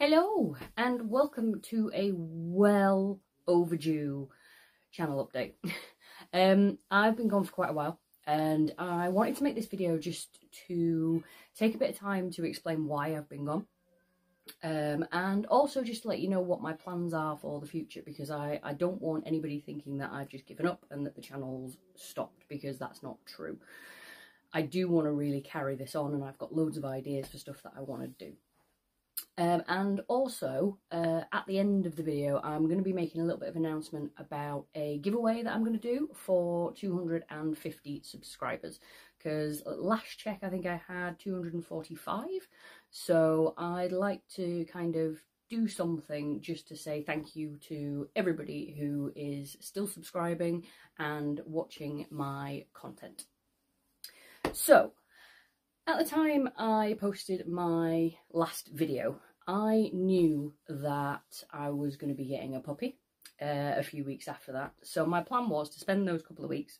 Hello and welcome to a well overdue channel update. I've been gone for quite a while and I wanted to make this video just to take a bit of time to explain why I've been gone, and also just to let you know what my plans are for the future, because I don't want anybody thinking that I've just given up and that the channel's stopped, because that's not true. I do want to really carry this on and I've got loads of ideas for stuff that I want to do. And also, at the end of the video, I'm going to be making a little bit of an announcement about a giveaway that I'm going to do for 250 subscribers, because last check I think I had 245, so I'd like to kind of do something just to say thank you to everybody who is still subscribing and watching my content. So, at the time I posted my last video, I knew that I was going to be getting a puppy a few weeks after that. So my plan was to spend those couple of weeks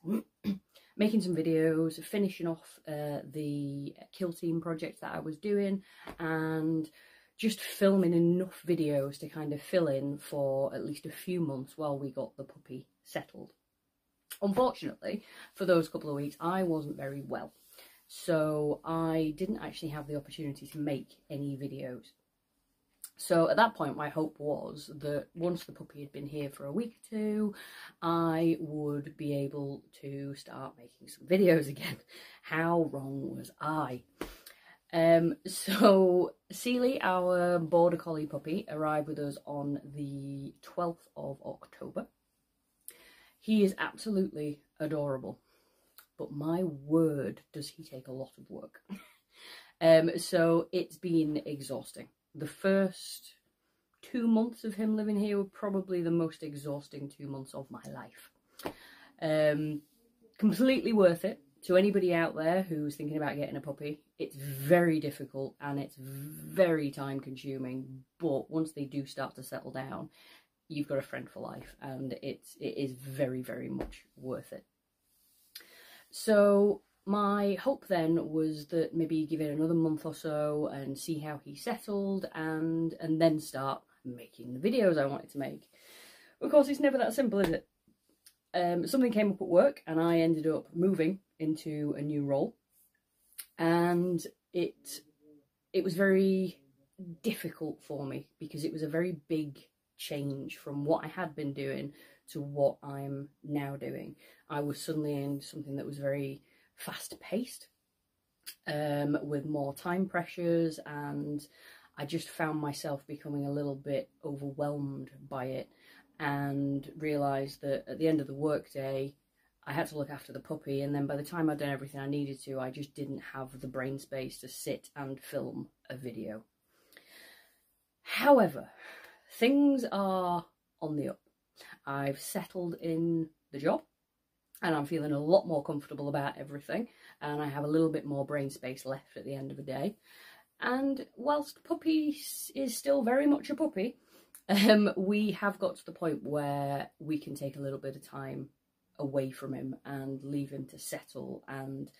making some videos, finishing off the Kill Team project that I was doing, and just filming enough videos to kind of fill in for at least a few months while we got the puppy settled. Unfortunately, for those couple of weeks, I wasn't very well. So I didn't actually have the opportunity to make any videos. So at that point, my hope was that once the puppy had been here for a week or two, I would be able to start making some videos again. How wrong was I? So Seely, our Border Collie puppy, arrived with us on the 12th of October. He is absolutely adorable. But my word, does he take a lot of work. So it's been exhausting. The first 2 months of him living here were probably the most exhausting 2 months of my life. Completely worth it. To anybody out there who's thinking about getting a puppy, it's very difficult and it's very time consuming, but once they do start to settle down, you've got a friend for life, and it is very, very much worth it. So my hope then was that maybe give it another month or so and see how he settled, and then start making the videos I wanted to make. Of course, it's never that simple, is it? Something came up at work and I ended up moving into a new role, and it was very difficult for me because it was a very big change from what I had been doing to what I'm now doing. I was suddenly in something that was very fast paced, with more time pressures, and I just found myself becoming a little bit overwhelmed by it, and realised that at the end of the workday I had to look after the puppy, and then by the time I'd done everything I needed to, I just didn't have the brain space to sit and film a video. However, things are on the up. I've settled in the job and I'm feeling a lot more comfortable about everything, and I have a little bit more brain space left at the end of the day. And whilst puppy is still very much a puppy, we have got to the point where we can take a little bit of time away from him and leave him to settle, and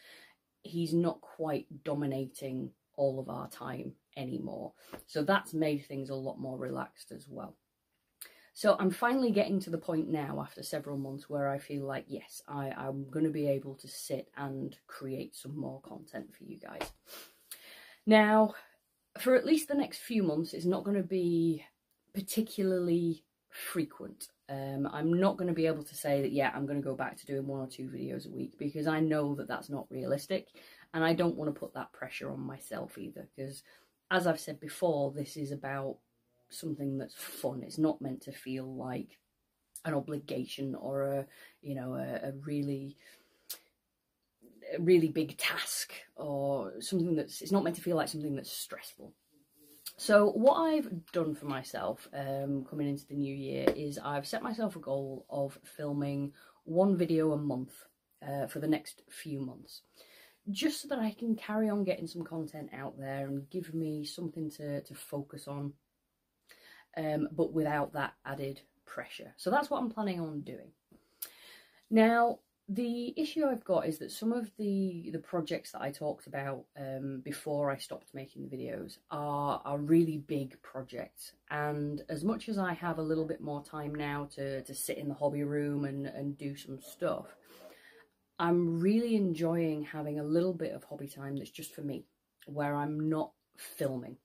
he's not quite dominating all of our time anymore. So that's made things a lot more relaxed as well. So I'm finally getting to the point now, after several months, where I feel like, yes, I'm going to be able to sit and create some more content for you guys. Now, for at least the next few months, it's not going to be particularly frequent. I'm not going to be able to say that, yeah, I'm going to go back to doing 1 or 2 videos a week, because I know that that's not realistic, and I don't want to put that pressure on myself either, because as I've said before, this is about something that's fun. It's not meant to feel like an obligation or a really big task, or something it's not meant to feel like something that's stressful. So what I've done for myself coming into the new year is I've set myself a goal of filming 1 video a month for the next few months, just so that I can carry on getting some content out there and give me something to focus on, but without that added pressure. So that's what I'm planning on doing. Now, The issue I've got is that some of the projects that I talked about before I stopped making the videos are really big projects, and as much as I have a little bit more time now to sit in the hobby room and do some stuff, I'm really enjoying having a little bit of hobby time that's just for me, where I'm not filming.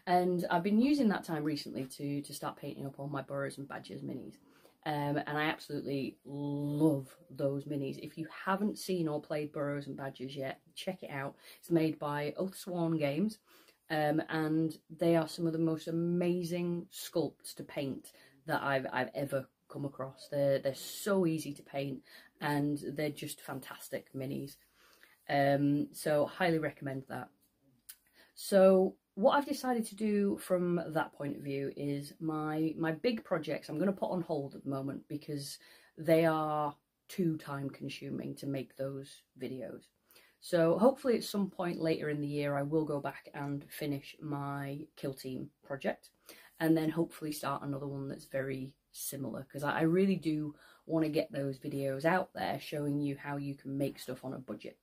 And I've been using that time recently to start painting up all my Burrows and Badgers minis. And I absolutely love those minis. If you haven't seen or played Burrows and Badgers yet, check it out. It's made by Oathsworn Games, and they are some of the most amazing sculpts to paint that I've ever come across. They're so easy to paint, and they're just fantastic minis. So highly recommend that. So what I've decided to do from that point of view is my big projects I'm going to put on hold at the moment, because they are too time consuming to make those videos. So hopefully at some point later in the year I will go back and finish my Kill Team project, and then hopefully start another one that's very similar, because I really do want to get those videos out there showing you how you can make stuff on a budget.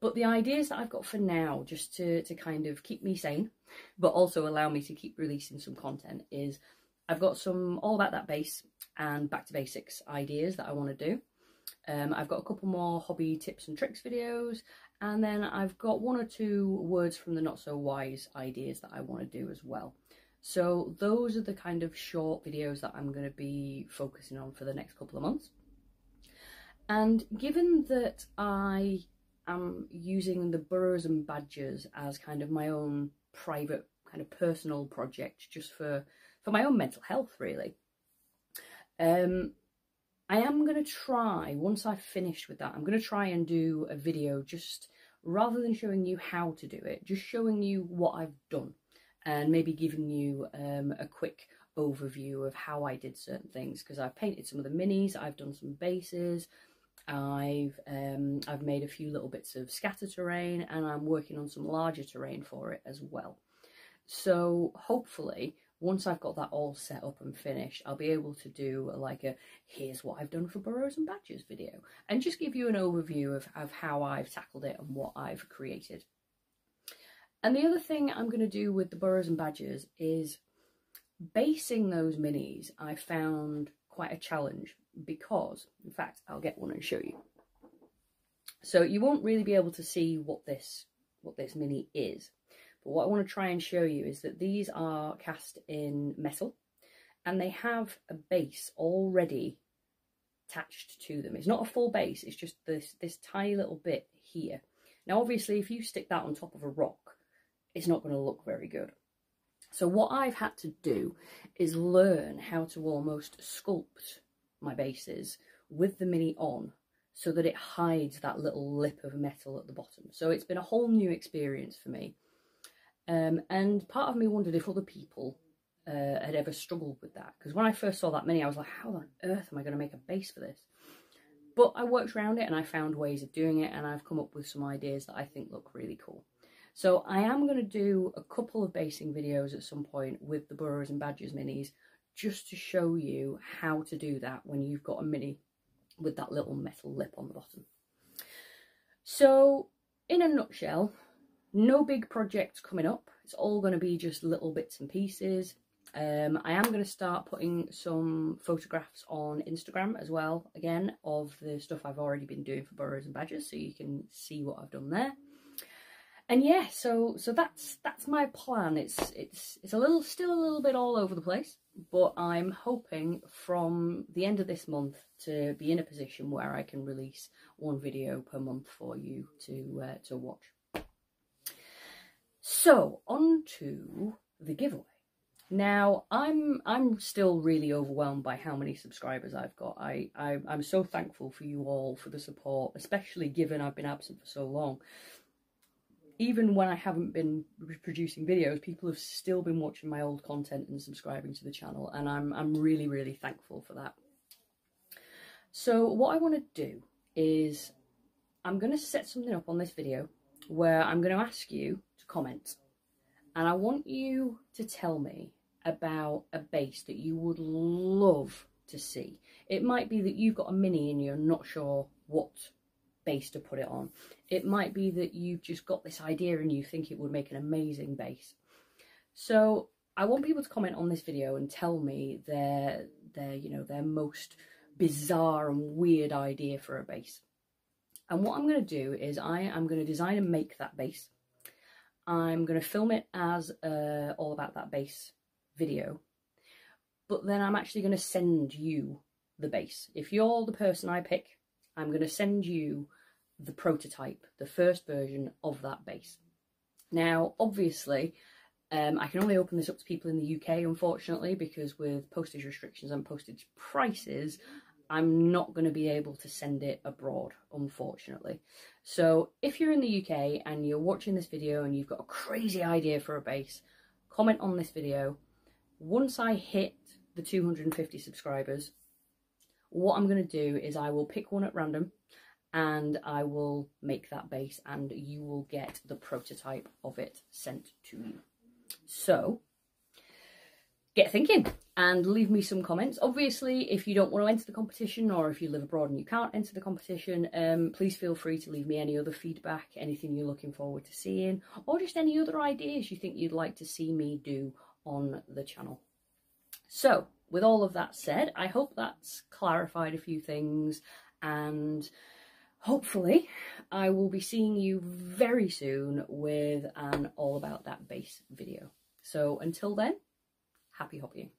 But the ideas that I've got for now, just to kind of keep me sane, but also allow me to keep releasing some content, is I've got some All About That Base and Back to Basics ideas that I want to do. I've got a couple more hobby tips and tricks videos, and then I've got 1 or 2 words from the not so wise ideas that I want to do as well. So those are the kind of short videos that I'm going to be focusing on for the next couple of months. And given that I'm using the Burrows and Badgers as kind of my own private kind of personal project, just for my own mental health really, I am going to try, once I've finished with that, I'm going to try and do a video just, rather than showing you how to do it, just showing you what I've done, and maybe giving you a quick overview of how I did certain things, because I've painted some of the minis, I've done some bases, I've made a few little bits of scatter terrain, and I'm working on some larger terrain for it as well. So hopefully once I've got that all set up and finished, I'll be able to do like a here's what I've done for Burrows and Badgers video, and just give you an overview of how I've tackled it and what I've created. And the other thing I'm going to do with the Burrows and Badgers is basing those minis. I found quite a challenge, because in fact I'll get one and show you. So you won't really be able to see what this mini is, but what I want to try and show you is that these are cast in metal, and they have a base already attached to them. It's not a full base, it's just this tiny little bit here. Now obviously if you stick that on top of a rock, it's not going to look very good. So what I've had to do is learn how to almost sculpt my bases with the mini on, so that it hides that little lip of metal at the bottom. So it's been a whole new experience for me. And part of me wondered if other people had ever struggled with that, because when I first saw that mini I was like, how on earth am I going to make a base for this? But I worked around it and I found ways of doing it, and I've come up with some ideas that I think look really cool. So I am going to do a couple of basing videos at some point with the Burrows and Badgers minis, just to show you how to do that when you've got a mini with that little metal lip on the bottom. So in a nutshell, no big projects coming up. It's all going to be just little bits and pieces. I am going to start putting some photographs on Instagram as well, again, of the stuff I've already been doing for Burrows and Badgers, so you can see what I've done there. And yeah, so that's my plan. It's still a little bit all over the place, but I'm hoping from the end of this month to be in a position where I can release 1 video per month for you to watch. So on to the giveaway. Now I'm still really overwhelmed by how many subscribers I've got. I'm so thankful for you all for the support, especially given I've been absent for so long. Even when I haven't been producing videos, people have still been watching my old content and subscribing to the channel, and I'm really, really thankful for that. So what I want to do is I'm going to set something up on this video where I'm going to ask you to comment, and I want you to tell me about a base that you would love to see. It might be that you've got a Mini and you're not sure what base to put it on. It might be that you've just got this idea and you think it would make an amazing base. So I want people to comment on this video and tell me their most bizarre and weird idea for a base. And what I'm going to do is I am going to design and make that base. I'm going to film it as all about that base video, but then I'm actually going to send you the base. If you're the person I pick, I'm going to send you the prototype, the first version of that base. Now, obviously, I can only open this up to people in the UK, unfortunately, because with postage restrictions and postage prices, I'm not going to be able to send it abroad, unfortunately. So if you're in the UK and you're watching this video and you've got a crazy idea for a base, comment on this video. Once I hit the 250 subscribers, what I'm going to do is I will pick one at random and I will make that base and you will get the prototype of it sent to you. So get thinking and leave me some comments. Obviously, if you don't want to enter the competition or if you live abroad and you can't enter the competition, please feel free to leave me any other feedback, anything you're looking forward to seeing, or just any other ideas you think you'd like to see me do on the channel. So with all of that said, I hope that's clarified a few things, and hopefully I will be seeing you very soon with an all about that base video. So until then, happy hobbying.